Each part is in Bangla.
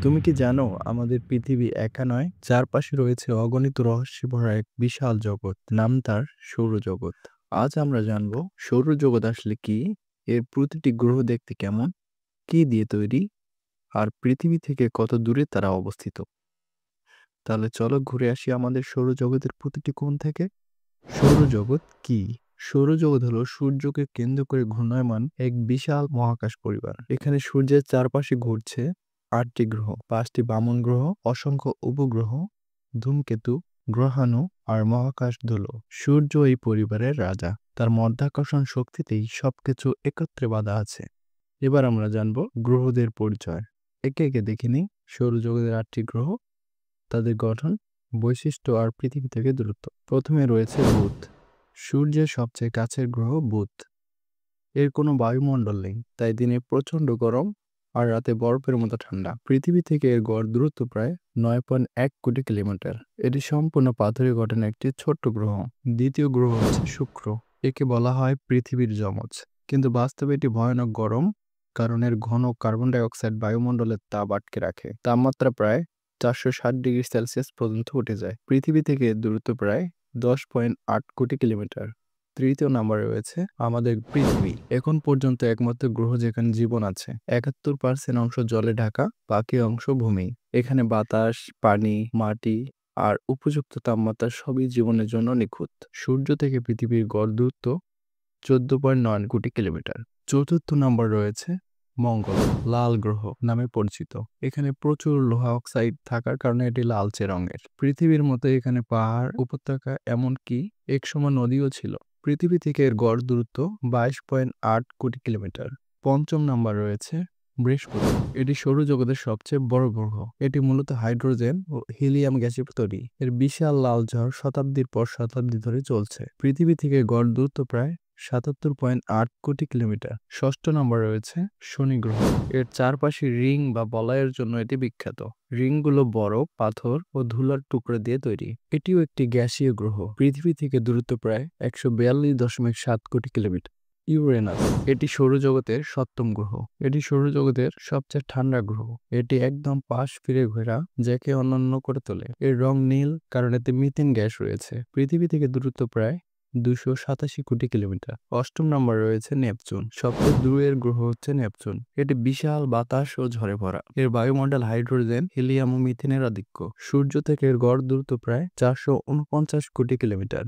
তুমি কি জানো আমাদের পৃথিবী একা নয়, চারপাশে রয়েছে অগণিত রহস্যে ভরা এক বিশাল জগৎ, নাম তার সৌরজগৎ। আজ আমরা জানবো সৌরজগৎ আসলে কি, এর প্রতিটি গ্রহ দেখতে কেমন, কি দিয়ে তৈরি, আর পৃথিবী থেকে কত দূরে তারা অবস্থিত। তাহলে চলো ঘুরে আসি আমাদের সৌরজগতের প্রতিটি কোণ থেকে। সৌরজগৎ কি? সৌরজগৎ হলো সূর্যকে কেন্দ্র করে ঘূর্ণায়মান এক বিশাল মহাকাশ পরিবার। এখানে সূর্যের চারপাশে ঘুরছে ৮টি গ্রহ, ৫টি বামন গ্রহ, অসংখ্য উপগ্রহ, ধূমকেতু, গ্রহাণু আর মহাকাশ ধুলো। সূর্য এই পরিবারের রাজা, তার মধ্যাকর্ষণ শক্তিতেই সবকিছু একত্রে বাঁধা আছে। এবার আমরা জানবো গ্রহদের পরিচয়। একে একে দেখে নিই সৌরজগতের ৮টি গ্রহ, তাদের গঠন, বৈশিষ্ট্য আর পৃথিবী থেকে দূরত্ব। প্রথমে রয়েছে বুধ। সূর্যের সবচেয়ে কাছের গ্রহ বুধ। এর কোনো বায়ুমণ্ডল নেই, তাই দিনে প্রচণ্ড গরম আর রাতে বরফের মতো ঠান্ডা। পৃথিবী থেকে এর গড় দূরত্ব প্রায় ৯.১ কোটি কিলোমিটার। এটি সম্পূর্ণ পাথরে গঠন একটি ছোট্ট গ্রহ। দ্বিতীয় গ্রহ হচ্ছে শুক্র। একে বলা হয় পৃথিবীর যমজ, কিন্তু বাস্তবে এটি ভয়ানক গরম, কারণ এর ঘন কার্বন ডাই অক্সাইড বায়ুমণ্ডলের তাপ আটকে রাখে। তাপমাত্রা প্রায় ৪৬০ ডিগ্রি সেলসিয়াস পর্যন্ত উঠে যায়। পৃথিবী থেকে এর দূরত্ব প্রায় ১০.৮ কোটি কিলোমিটার। তৃতীয় নম্বরে রয়েছে আমাদের পৃথিবী। এখন পর্যন্ত একমাত্র গ্রহ যেখানে জীবন আছে। ৭১% অংশ জলে ঢাকা, বাকি অংশ ভূমি। এখানে বাতাস, পানি, মাটি আর উপযুক্ত তাপমাত্রা সবই জীবনের জন্য নিখুঁত। সূর্য থেকে পৃথিবীর গড় দূরত্ব ১৪.৯ কোটি কিলোমিটার। চতুর্থ নম্বর রয়েছে মঙ্গল, লাল গ্রহ নামে পরিচিত। এখানে প্রচুর লোহা অক্সাইড থাকার কারণে এটি লালচে রঙের। পৃথিবীর মতো এখানে পাহাড়, উপত্যকা, এমনকি একসময় নদীও ছিল। পৃথিবী থেকে এর গড় দূরত্ব ২২.৮ কোটি কিলোমিটার। পঞ্চম নাম্বার রয়েছে বৃহস্পতি। এটি সৌরজগতের সবচেয়ে বড় গ্রহ। এটি মূলত হাইড্রোজেন ও হিলিয়াম গ্যাসে তৈরি। এর বিশাল লাল ঝড় শতাব্দীর পর শতাব্দী ধরে চলছে। পৃথিবী থেকে গড় দূরত্ব প্রায় ৭৭.৮ কোটি কিলোমিটার। ষষ্ঠ নম্বর রয়েছে শনি গ্রহ। এর চারপাশে রিং বা বলয়ের জন্য এটি বিখ্যাত। রিংগুলো বরফ, পাথর ও ধুলার টুকরা দিয়ে তৈরি। এটিও একটি গ্যাসীয় গ্রহ। পৃথিবী থেকে দূরত্ব প্রায় ১৪২.৭ কোটি কিলোমিটার। ইউরেনাস, এটি সৌরজগতের সপ্তম গ্রহ। এটি সৌরজগতের সবচেয়ে ঠান্ডা গ্রহ। এটি একদম পাশ ফিরে ঘোরা, যাকে অনন্য করে তোলে। এর রং নীল কারণ এতে মিথেন গ্যাস রয়েছে। পৃথিবী থেকে দূরত্ব প্রায় ২৮৭ কোটি কিলোমিটার। অষ্টম নম্বর রয়েছে নেপচুন। সবচেয়ে দূরের গ্রহ হচ্ছে নেপচুন। এটি বিশাল বাতাস ও ঝড়ে ভরা। এর বায়ুমণ্ডল হাইড্রোজেন, হিলিয়াম ও মিথেনের আধিক্য। সূর্য থেকে এর গড় দূরত্ব প্রায় ৪৪৯ কোটি কিলোমিটার।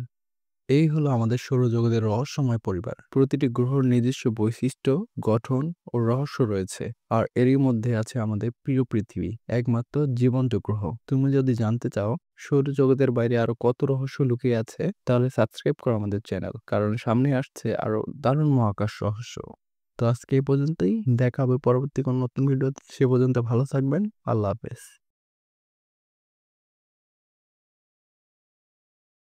এই হলো আমাদের সৌরজগতের রহস্যময় পরিবার। প্রতিটি গ্রহের নিজস্ব বৈশিষ্ট্য, গঠন ও রহস্য রয়েছে, আর এরই মধ্যে আছে আমাদের প্রিয় পৃথিবী, একমাত্র জীবন্ত গ্রহ। তুমি যদি জানতে চাও সৌরজগতের বাইরে আরো কত রহস্য লুকিয়ে আছে, তাহলে সাবস্ক্রাইব করো আমাদের চ্যানেল, কারণ সামনে আসছে আরো দারুণ মহাকাশ রহস্য। তো আজকে এই পর্যন্তই, দেখা হবে পরবর্তী কোনো নতুন ভিডিওতে। সে পর্যন্ত ভালো থাকবেন। আল্লাহ হাফেজ।